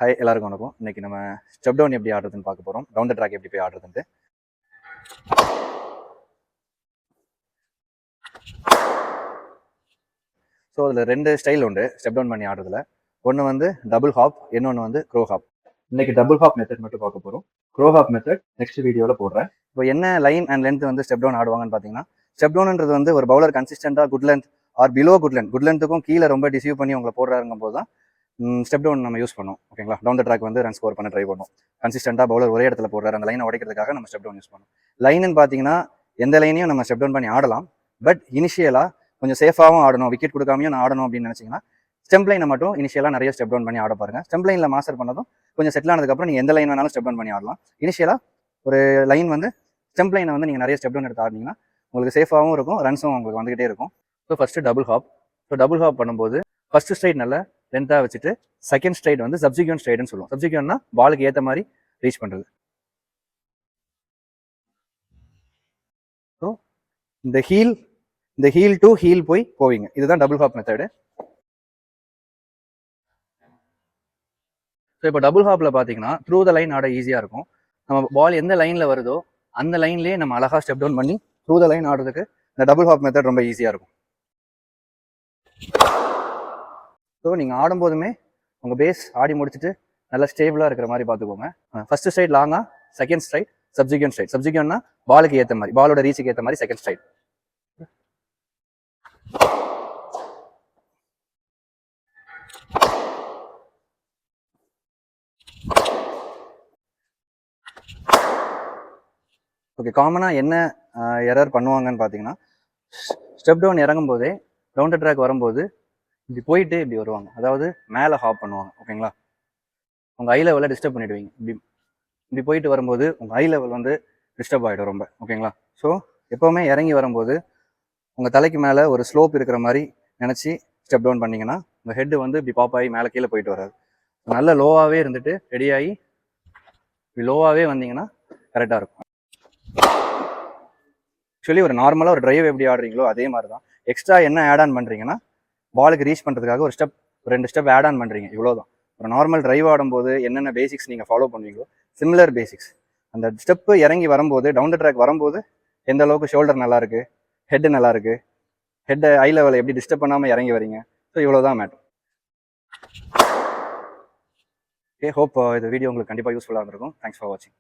Hi எல்லாருக்கும் வணக்கம். இன்னைக்கு நம்ம ஸ்டெப் டவுன் எப்படி ஆடுறதுன்னு பார்க்க போகிறோம். டவுன் த ட்ராக் எப்படி போய் ஆடுறதுன்ட்டு. ஸோ அதில் 2 ஸ்டைல் உண்டு ஸ்டெப் டவுன் பண்ணி ஆடுறதுல. ஒன்று வந்து டபுள் ஹாப், இன்னொன்று வந்து க்ரோ ஹாப். இன்னைக்கு டபுள் ஹாப் மெத்தட் மட்டும் பார்க்க போகிறோம். க்ரோ ஹாப் மெத்தட் நெக்ஸ்ட் வீடியோவில் போடுறேன். இப்போ என்ன லைன் அண்ட் லென்த் வந்து ஸ்டெப் டவுன் ஆடுவாங்கன்னு பார்த்தீங்கன்னா, ஸ்டெப் டவுன்ன்றது வந்து ஒரு பவுலர் கன்சிஸ்டண்டாக good length or below good லென்த்துக்கும் கீழே ரொம்ப டிசீவ் பண்ணி உங்களை போடுறாருங்கும் போது தான் ஸ்டெப் டவுன் நம்ம யூஸ் பண்ணுவோம். ஓகேங்களா, டவுன் த ட்ராக் வந்து ரன் ஸ்கோர் பண்ண ட்ரை பண்ணுவோம். கன்சிஸ்டண்டாக பவுலர் ஒரே இடத்துல போடுறாரு, அந்த லைனை உடைக்கிறதுக்காக நம்ம ஸ்டெப் டவுன் யூஸ் பண்ணுவோம். லைன்னு பார்த்தீங்கன்னா எந்த லைனையும் நம்ம ஸ்டெப் டவுன் பண்ணி ஆடலாம். பட் இனிஷியலாக கொஞ்சம் சேஃபாகவும் ஆடணும், விக்கெட் கொடுக்காமையும் நான் ஆடணும் அப்படின்னு நினச்சிங்கன்னா ஸ்டெம்ப் லைனை மட்டும் இனிஷியலாக நிறைய ஸ்டெப் டவுன் பண்ணி ஆட பாருங்க. ஸ்டெம்ப் லைனில் மாஸ்டர் பண்ணதும் கொஞ்சம் செட்டில் ஆனதுக்கப்புறம் நீங்கள் எந்த லைன் வேணாலும் ஸ்டெப் டவுன் பண்ணி ஆடலாம். இனிஷியலாக ஒரு லைன் வந்து ஸ்டெம்ப் லைனை வந்து நீங்கள் நிறைய ஸ்டெப் டவுன் எடுத்து ஆடினீங்கன்னா உங்களுக்கு சேஃபாகவும் இருக்கும், ரன்ஸும் உங்களுக்கு வந்துகிட்டே இருக்கும். So first double hop. So double hop பண்ணும்போது ஃபர்ஸ்ட் ஸ்ட்ரைட் நல்ல லென்த்தாக வச்சுட்டு செகண்ட் ஸ்ட்ரைட் வந்து சப்சிக்வெண்ட் ஸ்ட்ரைட்னு சொல்லுவோம். சப்சிக்வெண்ட்னா பாலுக்கு ஏற்ற மாதிரி ரீச் பண்ணுறது. ஸோ இந்த ஹீல் டு ஹீல் போவீங்க. இதுதான் டபுள் ஹாப் மெத்தடு. ஸோ இப்போ டபுள் ஹாப்பில் பார்த்தீங்கன்னா த்ரூ த லைன் ஆட ஈஸியாக இருக்கும். நம்ம பால் எந்த லைனில் வருதோ அந்த லைன்லேயே நம்ம அழகாக ஸ்டெப் டவுன் பண்ணி த்ரூ த லைன் ஆடுறதுக்கு இந்த டபுள் ஹாப் மெத்தட் ரொம்ப ஈஸியாக இருக்கும். ஸோ நீங்கள் ஆடும்போதுமே உங்கள் பேஸ் ஆடி முடிச்சுட்டு நல்லா ஸ்டேபிளாக இருக்கிற மாதிரி பார்த்துக்கோங்க. ஃபர்ஸ்ட் ஸ்ட்ரைட் லாங்காக, செகண்ட் ஸ்ட்ரைட் சப்சிக்வெண்ட் ஸ்ட்ரைட். சப்சிக்வெண்ட்னா பாலுக்கு ஏற்ற மாதிரி, பாலோட ரீச்சுக்கு ஏற்ற மாதிரி செகண்ட் ஸ்ட்ரைட். ஓகே, காமனாக என்ன எரர் பண்ணுவாங்கன்னு பார்த்தீங்கன்னா, ஸ்டெப் டவுன் இறங்கும் போதே டவுன் த ட்ராக் வரும்போது இப்படி போயிட்டு இப்படி வருவாங்க, அதாவது மேலே ஹாப் பண்ணுவாங்க. ஓகேங்களா, உங்கள் ஐ லெவலில் டிஸ்டர்ப் பண்ணிவிடுவீங்க. இப்படி போயிட்டு வரும்போது உங்கள் ஐ லெவல் வந்து டிஸ்டர்ப் ஆகிடும் ரொம்ப. ஓகேங்களா, ஸோ எப்போவுமே இறங்கி வரும்போது உங்கள் தலைக்கு மேலே ஒரு ஸ்லோப் இருக்கிற மாதிரி நினச்சி ஸ்டெப் டவுன் பண்ணிங்கன்னா உங்கள் ஹெட்டு வந்து இப்படி பாப் ஆகி மேலே கீழே போயிட்டு வராது. நல்ல லோவாகவே இருந்துட்டு ரெடியாகி இப்படி லோவாகவே வந்தீங்கன்னா கரெக்டாக இருக்கும். ஆக்சுவலி ஒரு நார்மலாக ஒரு டிரைவ் எப்படி ஆடுறீங்களோ அதே மாதிரி தான். எக்ஸ்ட்ரா என்ன ஆட் ஆன் பண்ணுறீங்கன்னா பாலுக்கு ரீச் பண்ணுறதுக்காக ஒரு ஸ்டெப் 2 ஸ்டெப் ஆட் ஆன் பண்ணுறீங்க, இவ்வளோதான். ஒரு நார்மல் டிரைவ் ஆடும்போது என்னென்ன பேசிக்ஸ் நீங்கள் ஃபாலோ பண்ணுவீங்களோ சிமிலர் பேசிக்ஸ். அந்த ஸ்டெப்பு இறங்கி வரும்போது டவுன் த ட்ராக் வரும்போது எந்த அளவுக்கு ஷோல்டர் நல்லா இருக்கு, ஹெட் நல்லா இருக்கு, ஹெட் ஐ லெவல் எப்படி டிஸ்டர்ப் பண்ணாமல் இறங்கி வரீங்க. ஸோ இவ்வளோதான் மேட்டர். ஓகே, ஹோப் இந்த வீடியோ உங்களுக்கு கண்டிப்பாக யூஸ்ஃபுல்லாக இருந்திருக்கும். தேங்க்ஸ் ஃபார் வாட்சிங்.